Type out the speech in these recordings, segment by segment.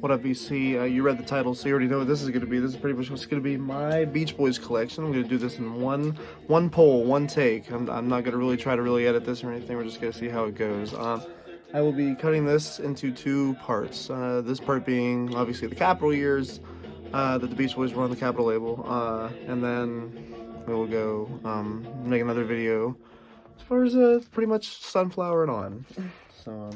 What up, VC? You read the title, so you already know what this is going to be. This is pretty much what's going to be my Beach Boys collection. I'm going to do this in one poll, one take. I'm not going to really try to edit this or anything. We're just going to see how it goes. I will be cutting this into two parts. This part being obviously the Capitol years that the Beach Boys were on the Capitol label, and then we will go make another video as far as pretty much Sunflower and on. So.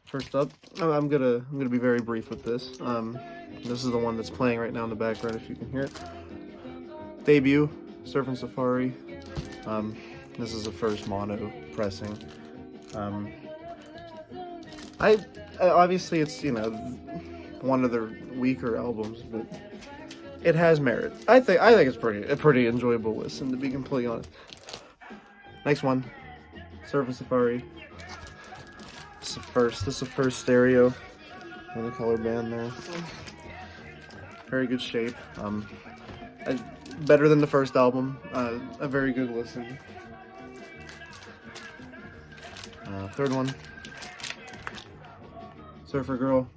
First up, I'm gonna be very brief with this. This is the one that's playing right now in the background, if you can hear it. Debut, Surfing Safari. This is the first mono pressing. Obviously it's, you know, one of their weaker albums, but it has merit. I think it's a pretty enjoyable listen, to be completely honest. Next one, Surfing Safari. This is the first stereo on the color band there. Very good shape. Better than the first album. A very good listen. Third one, Surfer Girl.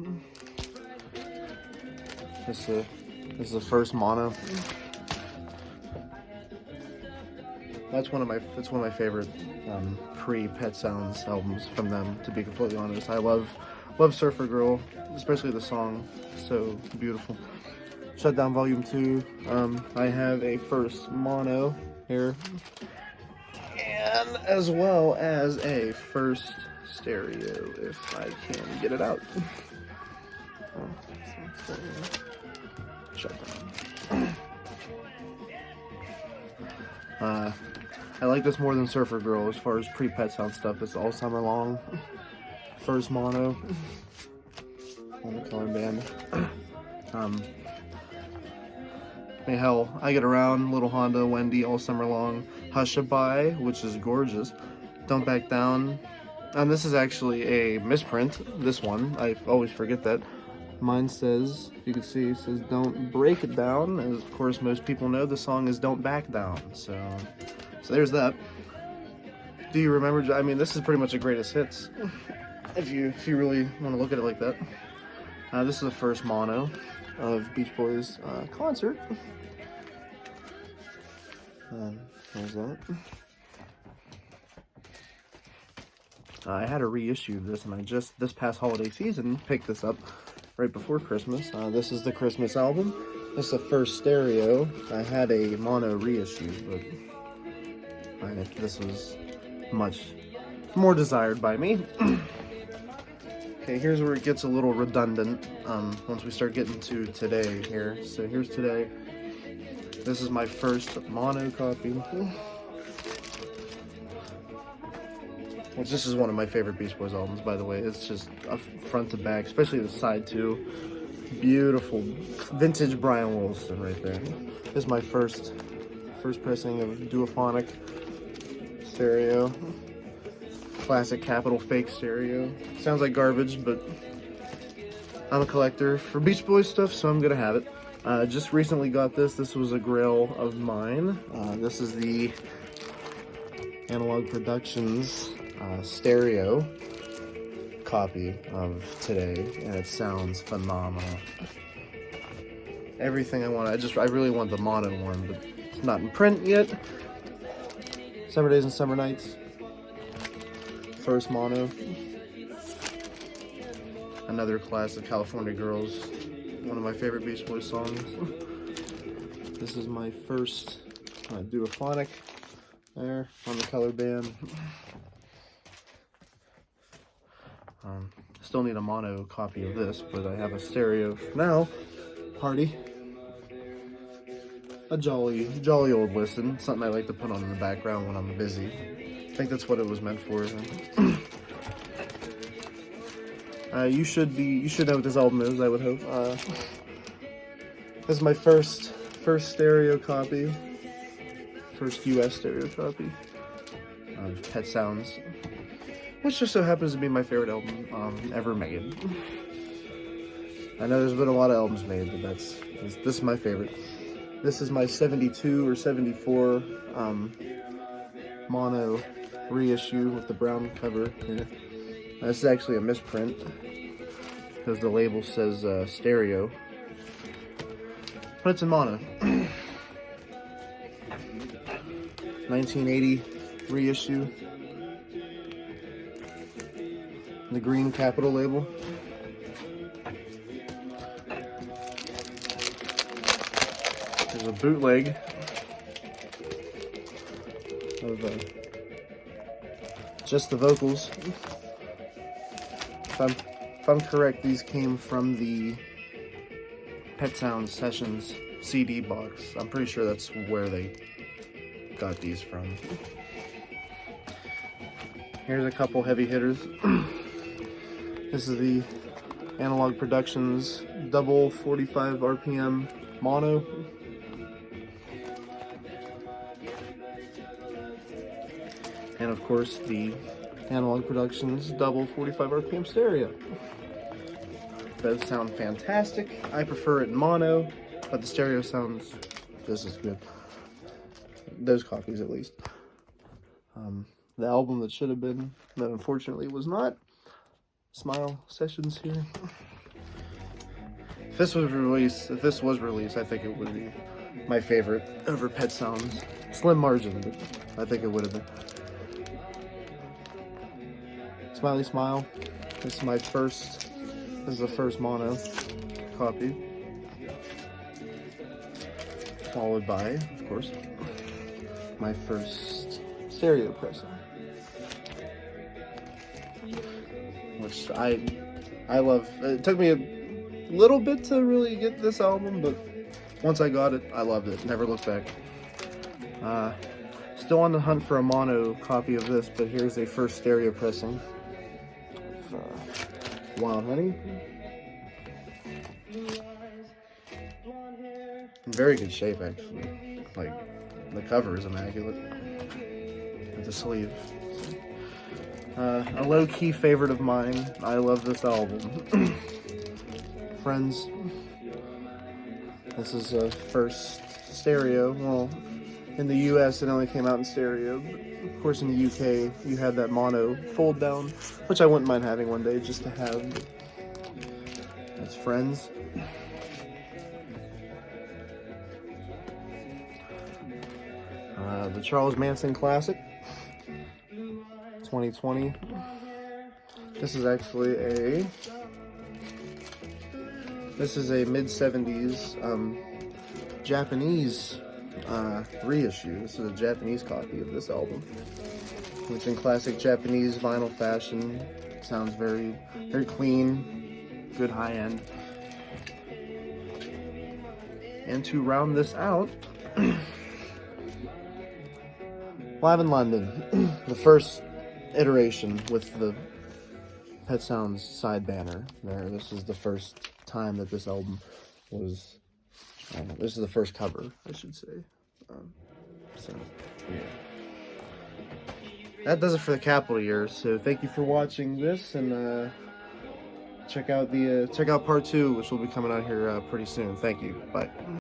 This is the first mono. That's one of my favorite pre-Pet Sounds albums from them, to be completely honest. I love Surfer Girl, especially the song, so beautiful. Shutdown Volume 2. I have a first mono here, and as well as a first stereo, if I can get it out. Shutdown. I like this more than Surfer Girl as far as pre-Pet Sound stuff. It's all summer long. First mono on the color band. Hey, hell, I Get Around, Little Honda, Wendy, all summer long. Hushabye, which is gorgeous. Don't Back Down. And this is actually a misprint, this one. I always forget that. Mine says, if you can see, it says Don't Break It Down. As of course most people know, the song is Don't Back Down. So there's that. Do you remember? I mean, this is pretty much a greatest hits, if you really want to look at it like that. This is the first mono of Beach Boys concert. There's that. I had a reissue of this, and I just this past holiday season picked this up right before Christmas. This is the Christmas album. This is the first stereo. I had a mono reissue, but this was much more desired by me. Okay, here's where it gets a little redundant once we start getting to today here. So here's today. This is my first mono copy. Which this is one of my favorite Beach Boys albums, by the way. It's just a front to back, especially the side two. Beautiful vintage Brian Wilson right there. This is my first pressing of Duophonic stereo. Classic Capitol fake stereo. Sounds like garbage, but I'm a collector for Beach Boys stuff, so I'm gonna have it. Just recently got this. This was a grail of mine. This is the Analog Productions stereo copy of Today, and it sounds phenomenal. Everything I want. I really want the mono one, but it's not in print yet. Summer Days and Summer Nights. First mono. Another classic, California Girls. One of my favorite Beach Boys songs. This is my first Duophonic there on the color band. Still need a mono copy of this, but I have a stereo now. Party. A jolly old listen. Something I like to put on in the background when I'm busy. I think that's what it was meant for. You should know what this album is, I would hope. This is my first stereo copy. First US stereo copy of Pet Sounds, which just so happens to be my favorite album ever made. I know there's been a lot of albums made, but this is my favorite. This is my 72 or 74 mono reissue with the brown cover here. This is actually a misprint. because the label says stereo, but it's in mono. 1980 reissue. The green Capitol label. There's a bootleg of just the vocals. If I'm correct, these came from the Pet Sounds Sessions CD box. I'm pretty sure that's where they got these from. Here's a couple heavy hitters. This is the Analog Productions double 45 RPM mono. And of course the Analog Productions double 45 RPM stereo. Both sound fantastic. I prefer it in mono, but the stereo sounds just as good. Those copies at least. The album that should have been, that unfortunately was not. Smile Sessions here. If this was released, I think it would be my favorite over Pet Sounds. Slim margin, but I think it would have been. Smiley Smile. This is the first mono copy. Followed by, of course, my first stereo pressing. Which I love. It took me a little bit to really get this album, but once I got it, I loved it. Never looked back. Still on the hunt for a mono copy of this, but here's a first stereo pressing. Wild Honey. In very good shape, actually. Like, the cover is immaculate. With the sleeve. A low-key favorite of mine. I love this album. Friends. This is a first stereo. Well, in the US it only came out in stereo. But of course in the UK you had that mono fold down, which I wouldn't mind having one day just to have. That's Friends. The Charles Manson Classic. 2020. This is actually a mid-70s Japanese reissue. This is a Japanese copy of this album, which in classic Japanese vinyl fashion sounds very, very clean, good high end. And to round this out, Live in London, the first iteration with the Pet Sounds side banner there. This is the first time that this album was, this is the first cover, I should say. So, yeah. That does it for the Capitol year, so thank you for watching this, and check out part 2, which will be coming out here pretty soon. Thank you. Bye.